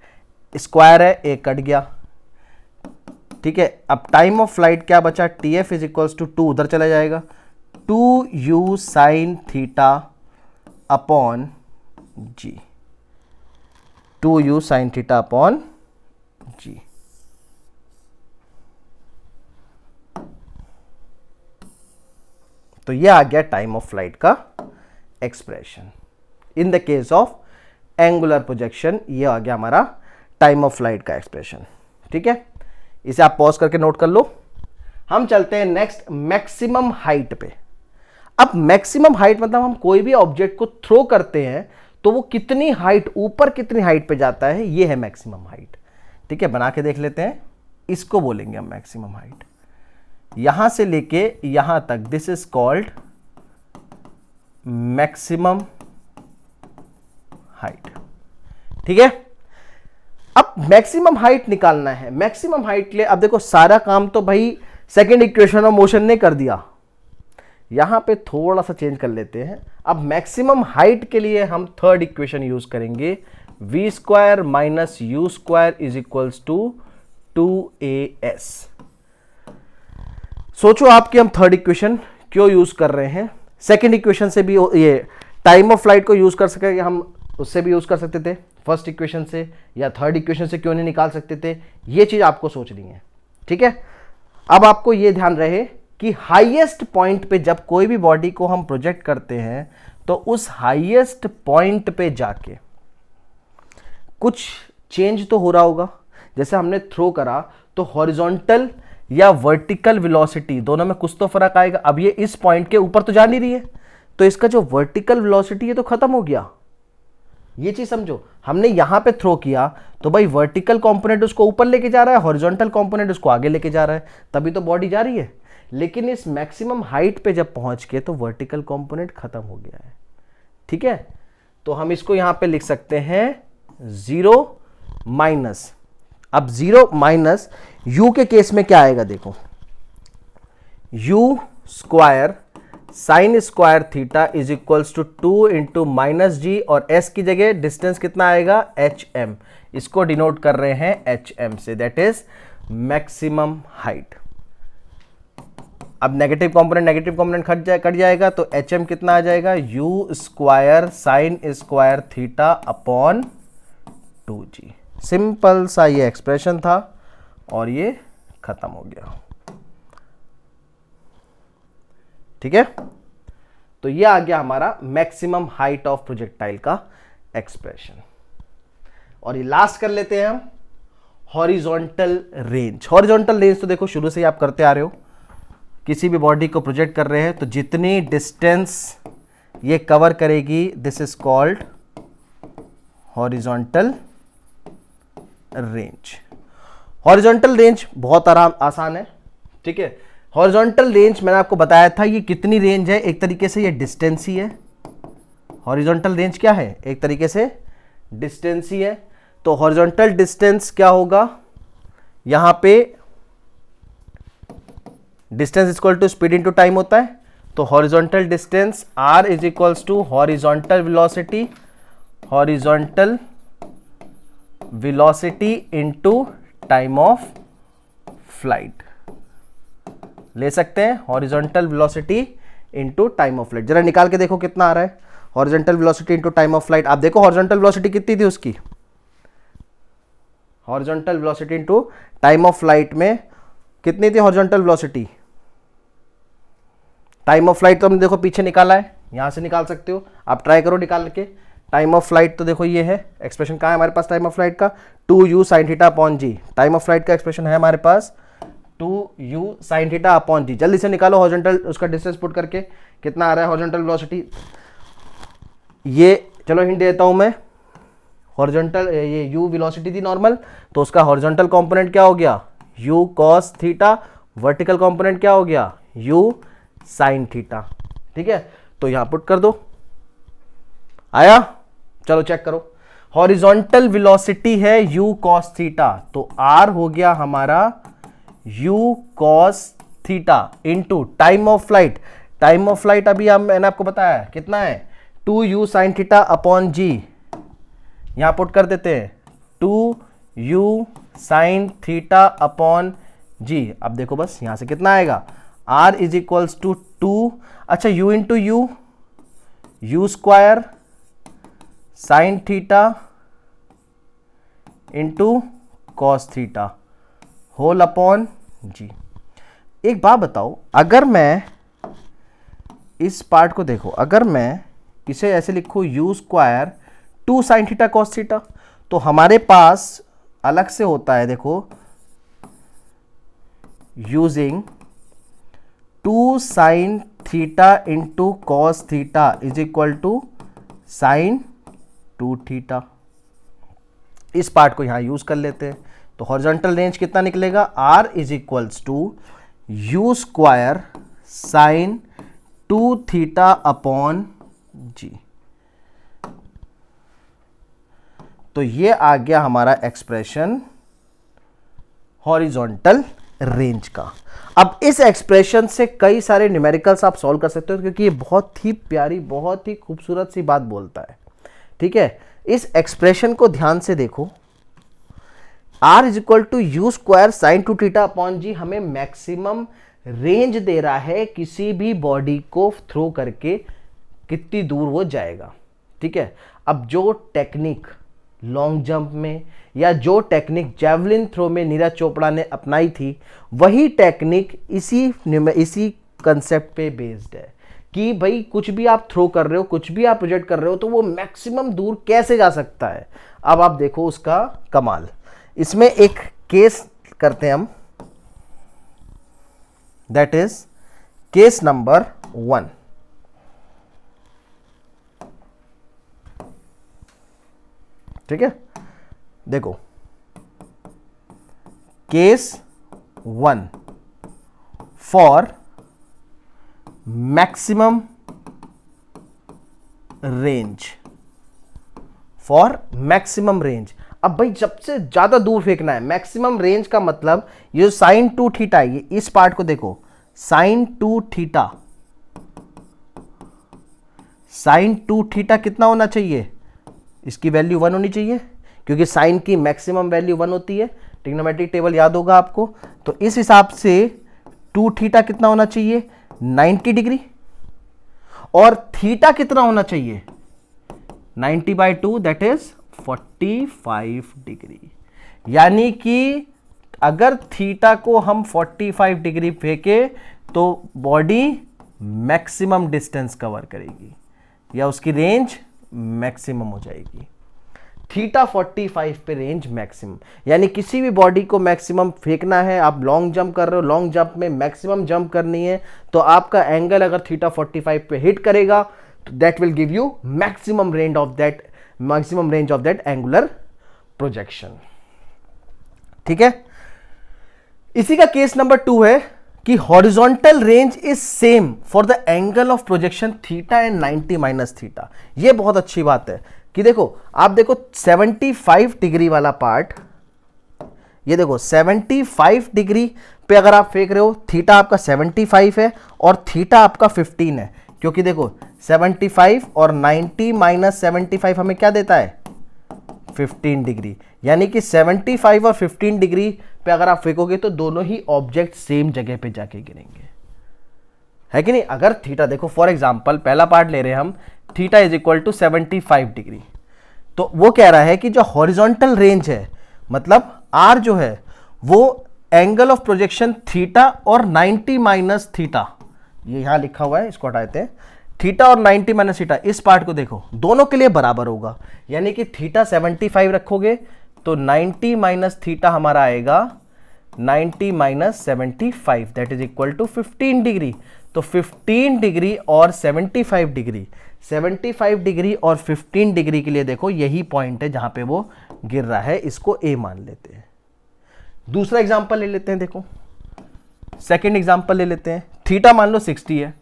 Square है, एक कट गया, ठीक है। अब टाइम ऑफ फ्लाइट क्या बचा, TF इज इक्वल्स टू 2 उधर चला जाएगा, 2U sine theta upon G, 2U sine theta upon G। तो ये आ गया टाइम ऑफ फ्लाइट का expression. In the case of angular projection ये आ गया हमारा टाइम ऑफ फ्लाइट का एक्सप्रेशन, ठीक है। इसे आप पॉज करके नोट कर लो। हम चलते हैं नेक्स्ट मैक्सिमम हाइट पे। अब मैक्सिमम हाइट मतलब हम कोई भी ऑब्जेक्ट को थ्रो करते हैं तो वो कितनी हाइट, ऊपर कितनी हाइट पे जाता है, ये है मैक्सिमम हाइट, ठीक है। बना के देख लेते हैं, इसको बोलेंगे हम मैक्सिमम हाइट। यहां से लेके यहां तक, this is called maximum height, ठीक है। अब मैक्सिमम हाइट निकालना है। मैक्सिमम हाइट के लिए अब देखो, सारा काम तो भाई सेकंड इक्वेशन ऑफ मोशन ने कर दिया, यहां पे थोड़ा सा चेंज कर लेते हैं। अब मैक्सिमम हाइट के लिए हम थर्ड इक्वेशन यूज करेंगे, v square minus u square is equals to 2as। सोचो आप कि हम थर्ड इक्वेशन क्यों यूज कर रहे हैं। सेकंड इक्वेशन से भी ये टाइम ऑफ फ्लाइट को यूज कर सके, हम उससे भी यूज कर सकते थे, फर्स्ट इक्वेशन से या थर्ड इक्वेशन से क्यों नहीं निकाल सकते थे, ये चीज आपको सोचनी है, ठीक है। अब आपको ये ध्यान रहे कि हाईएस्ट पॉइंट पे जब कोई भी बॉडी को हम प्रोजेक्ट करते हैं तो उस हाईएस्ट पॉइंट पे जाके कुछ चेंज तो हो रहा होगा। जैसे हमने थ्रो करा तो हॉरिजॉन्टल या वर्टिकल वेलोसिटी दोनों में कुछ तो फर्क आएगा। अब ये इस पॉइंट के ऊपर तो जा नहीं रही है, तो इसका जो वर्टिकल वेलोसिटी है तो खत्म हो गया, ये चीज समझो, हमने यहां पे थ्रो किया तो भाई वर्टिकल कंपोनेंट उसको ऊपर लेके जा रहा है, हॉरिजॉन्टल कंपोनेंट उसको आगे लेके जा रहा है, तभी तो बॉडी जा रही है। लेकिन इस मैक्सिमम हाइट पे जब पहुंच के तो वर्टिकल कंपोनेंट खत्म हो गया है। ठीक है, तो हम इसको यहां पे लिख सकते हैं 0 माइनस, अब 0 माइनस u के केस में क्या आएगा देखो, u square sine square theta is equals to 2 into minus g, और s की जगह डिस्टेंस कितना आएगा hm, इसको डिनोट कर रहे हैं hm से, दैट इज मैक्सिमम हाइट। अब नेगेटिव कंपोनेंट कट जाएगा तो hm कितना आ जाएगा, u square sine square theta upon 2g। Simple सा ये एक्सप्रेशन था और ये खत्म हो गया। ठीक है, तो ये आ गया हमारा मैक्सिमम हाइट ऑफ प्रोजेक्टाइल का एक्सप्रेशन। और ये लास्ट कर लेते हैं हम हॉरिजॉन्टल रेंज। हॉरिजॉन्टल रेंज तो देखो शुरू से ही आप करते आ रहे हो, किसी भी बॉडी को प्रोजेक्ट कर रहे हैं तो जितनी डिस्टेंस ये कवर करेगी this is called horizontal range. Horizontal range बहुत आसान है। ठीक है, हॉरिजॉन्टल रेंज मैंने आपको बताया था ये कितनी रेंज है, एक तरीके से ये डिस्टेंस ही है। हॉरिजॉन्टल रेंज क्या है, एक तरीके से डिस्टेंस ही है। तो हॉरिजॉन्टल डिस्टेंस क्या होगा, यहां पे distance equal to speed into time होता है, तो horizontal distance r is equals to horizontal velocity into time of flight ले सकते हैं। Horizontal velocity into time of flight जरा निकाल के देखो कितना आ रहा है, horizontal velocity into time of flight. आप देखो हॉरिजॉन्टल वेलोसिटी कितनी थी उसकी, horizontal velocity into time of flight में कितनी थी horizontal velocity. Time of flight तो हमने देखो पीछे निकाला है, यहां से निकाल सकते हो, आप ट्राई करो निकाल के। टाइम ऑफ फ्लाइट तो देखो ये है एक्सप्रेशन, कहां है हमारे पास टाइम ऑफ फ्लाइट का, 2u sin theta upon G. Time of flight का एक्सप्रेशन है हमारे पास 2u sin theta upon G. जल्दी से निकालो हॉरिजॉन्टल उसका डिस्टेंस पुट करके कितना आ रहा है हॉरिजॉन्टल वेलोसिटी। ये चलो हिंट देता हूं मैं, हॉरिजॉन्टल ये u वेलोसिटी थी नॉर्मल, तो उसका हॉरिजॉन्टल कंपोनेंट क्या हो गया u cos theta, vertical component क्या हो गया u sin थीटा। ठीक है, तो यहां पुट कर दो, आया, चलो चेक करो। हॉरिजॉन्टल वेलोसिटी है u cos थीटा, तो r हो गया हमारा u cos theta into time of flight. Time of flight अभी मैंने आपको बताया कितना है 2u sin थीटा अपॉन जी, यहां पुट कर देते हैं 2u sin थीटा अपॉन जी। अब देखो बस यहां से कितना आएगा r इज इक्वल्स टू 2, अच्छा u into u square sine theta into cos theta whole upon g. एक बात बताओ, अगर मैं इस पार्ट को देखो, अगर मैं इसे ऐसे लिखूं u square 2 sine theta cos theta, तो हमारे पास अलग से होता है देखो using 2 sine theta into cos theta is equal to sine 2 theta. इस पार्ट को यहां यूज कर लेते हैं, तो हॉरिजॉन्टल रेंज कितना निकलेगा r is equals to you square sine 2 theta upon g. तो ये आ गया हमारा एक्सप्रेशन हॉरिजॉन्टल रेंज का। अब इस एक्सप्रेशन से कई सारे न्यूमेरिकल्स आप सॉल्व कर सकते हो, क्योंकि ये बहुत ही प्यारी बहुत ही खूबसूरत सी बात बोलता है। ठीक है, इस एक्सप्रेशन को ध्यान से देखो, r is equal to you square sine 2 theta upon g हमें मैक्सिमम रेंज दे रहा है किसी भी बॉडी को थ्रो करके कितनी दूर वो जाएगा। ठीक है, अब जो टेक्निक लॉन्ग जंप में या जो टेक्निक जैवलिन थ्रो में नीरज चोपड़ा ने अपनाई थी, वही टेक्निक इसी कंसेप्ट पे बेस्ड है कि भाई कुछ भी आप थ्रो कर रहे हो, कुछ भी आप प्रोजेक्ट कर रहे हो, तो वो मैक्सिमम दूर कैसे जा सकता है। अब आप देखो उसका कमाल, इसमें एक केस करते हैं हम, दैट इज केस नंबर 1। ठीक है, देखो case 1 for maximum range, for maximum range. अब भाई सबसे ज्यादा दूर फेंकना है, मैक्सिमम रेंज का मतलब ये साइन 2 थीटा, ये इस पार्ट को देखो, साइन 2 थीटा, साइन 2 थीटा कितना होना चाहिए, इसकी वैल्यू 1 होनी चाहिए, क्योंकि साइन की मैक्सिमम वैल्यू 1 होती है, ट्रिग्नोमेट्रिक टेबल याद होगा आपको। तो इस हिसाब से 2 थीटा कितना होना चाहिए, 90 डिग्री, और थीटा कितना होना चाहिए, 90/2 दैट इज 45 डिग्री। यानी कि अगर थीटा को हम 45 डिग्री फेंके तो बॉडी मैक्सिमम डिस्टेंस कवर करेगी, या उसकी रेंज मैक्सिमम हो जाएगी। थीटा 45 पे रेंज मैक्सिमम, यानी किसी भी बॉडी को मैक्सिमम फेंकना है, आप लॉन्ग जंप कर रहे हो, लॉन्ग जंप में मैक्सिमम जंप करनी है, तो आपका एंगल अगर थीटा 45 पे हिट करेगा तो that will give you maximum range of that angular projection. ठीक है, इसी का केस नंबर 2 है कि horizontal range is same for the angle of projection theta and 90 minus theta. ये बहुत अच्छी बात है कि देखो, आप देखो 75 डिग्री वाला पार्ट, ये देखो 75 डिग्री पे अगर आप फेंक रहे हो, थीटा आपका 75 है और थीटा आपका 15 है, क्योंकि देखो 75 और 90 माइनस 75 हमें क्या देता है, 15 डिग्री। यानी कि 75 और 15 डिग्री पे अगर आप फेंकोगे तो दोनों ही ऑब्जेक्ट सेम जगह पे जाके गिरेंगे, है कि नहीं। अगर थीटा देखो, फॉर एग्जांपल पहला पार्ट ले रहे हैं हम, theta is equal to 75 degree, तो वो कह रहा है कि जो हॉरिजॉन्टल रेंज है, मतलब आर जो है वो एंगल ऑफ प्रोजेक्शन थीटा और 90 माइनस थीटा, ये यहां लिखा हुआ है, इसको हटा देते हैं, थीटा और 90 माइनस थीटा, इस पार्ट को देखो दोनों के लिए बराबर होगा। यानी कि थीटा 75 रखोगे तो 90 माइनस थीटा हमारा आएगा 90 minus 75 that is equal to 15 degree. तो 15 डिग्री और 75 डिग्री, 75 डिग्री और 15 डिग्री के लिए देखो यही पॉइंट है जहां पे वो गिर रहा है, इसको ए मान लेते हैं। दूसरा एग्जांपल ले लेते हैं, देखो सेकंड एग्जांपल ले लेते हैं, थीटा मान लो 60 है,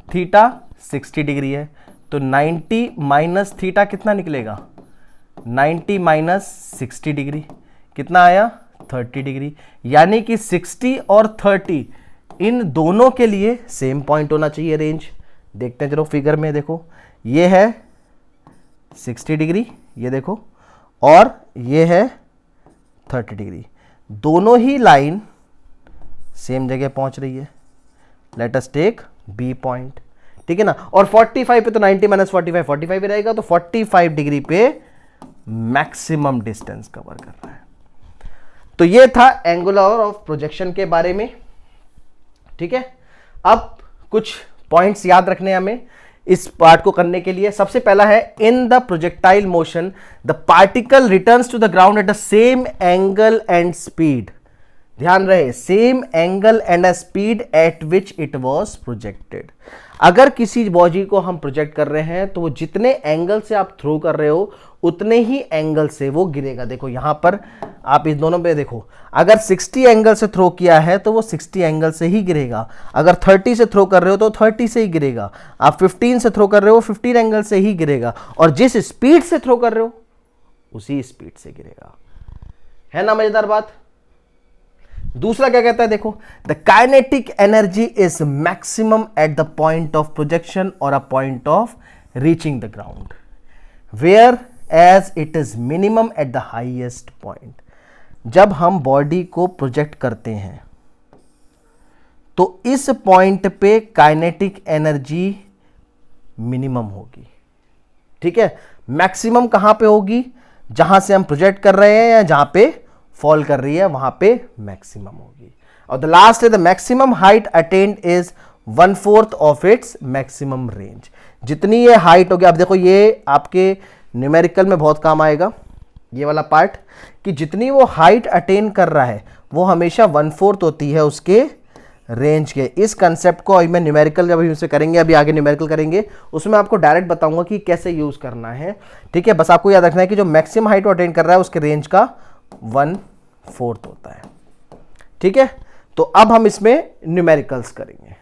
थीटा 60 डिग्री है, तो 90 माइनस थीटा कितना निकलेगा, 90 माइनस 60 डिग्री कितना आया, 30 डिग्री। यानी कि 60 और 30 इन दोनों के लिए सेम पॉइंट होना चाहिए रेंज। देखते हैं चलो फिगर में, देखो ये है 60 डिग्री, ये देखो, और ये है 30 डिग्री, दोनों ही लाइन सेम जगह पहुंच रही है। Let us take B point, ठीक है ना। और 45 पे तो 90 माइनस 45 ही रहेगा, तो 45 डिग्री पे मैक्सिमम डिस्टेंस कवर कर रहा है। तो ये था एंगुलर ऑफ प्रोजेक्शन के बारे में, ठीक है। अब कुछ पॉइंट्स याद रखने हमें इस पार्ट को करने के लिए। सबसे पहला है, in the projectile motion the particle returns to the ground at the same angle and speed. ध्यान रहे, same angle and speed at which it was projected. अगर किसी बॉडी को हम प्रोजेक्ट कर रहे हैं तो वो जितने एंगल से आप थ्रो कर रहे हो उतने ही एंगल से वो गिरेगा। देखो यहां पर आप इस दोनों पे देखो, अगर 60 एंगल से थ्रो किया है तो वो 60 एंगल से ही गिरेगा, अगर 30 से थ्रो कर रहे हो तो 30 से ही गिरेगा, आप 15 से थ्रो कर रहे हो 15 एंगल से ही गिरेगा, और जिस स्पीड से थ्रो कर रहे हो उसी स्पीड से गिरेगा। है ना मजेदार बात। दूसरा क्या कहता है, देखो the kinetic energy is maximum at the point of projection और a point of reaching the ground, whereas it is minimum at the highest point. जब हम बॉडी को प्रोजेक्ट करते हैं तो इस पॉइंट पे काइनेटिक एनर्जी मिनिमम होगी, ठीक है। मैक्सिमम कहां पे होगी, जहां से हम प्रोजेक्ट कर रहे हैं या जहां पे फॉल कर रही है वहां पे मैक्सिमम होगी। और द लास्ट है, the maximum height attend is 1/4 of its maximum range. जितनी ये हाइट होगी, अब देखो ये आपके न्यूमेरिकल में बहुत काम आएगा ये वाला पार्ट, कि जितनी वो हाइट अटेन कर रहा है वो हमेशा 1/4 होती है उसके रेंज के इस कंसेप्ट को अभी मैं न्यूमेरिकल जब इसमें करेंगे, अभी आगे न्यूमेरिकल करेंगे, उसमें आपको डायरेक्ट बताऊंगा कि कैसे यूज करना है। ठीक है, बस आपको याद रखना है कि जो मैक्सिमम हाइट अटेन कर रहा है उसके रेंज का 1/4 होता है। ठीक है, तो अब हम इसमें न्यूमेरिकल्स करेंगे।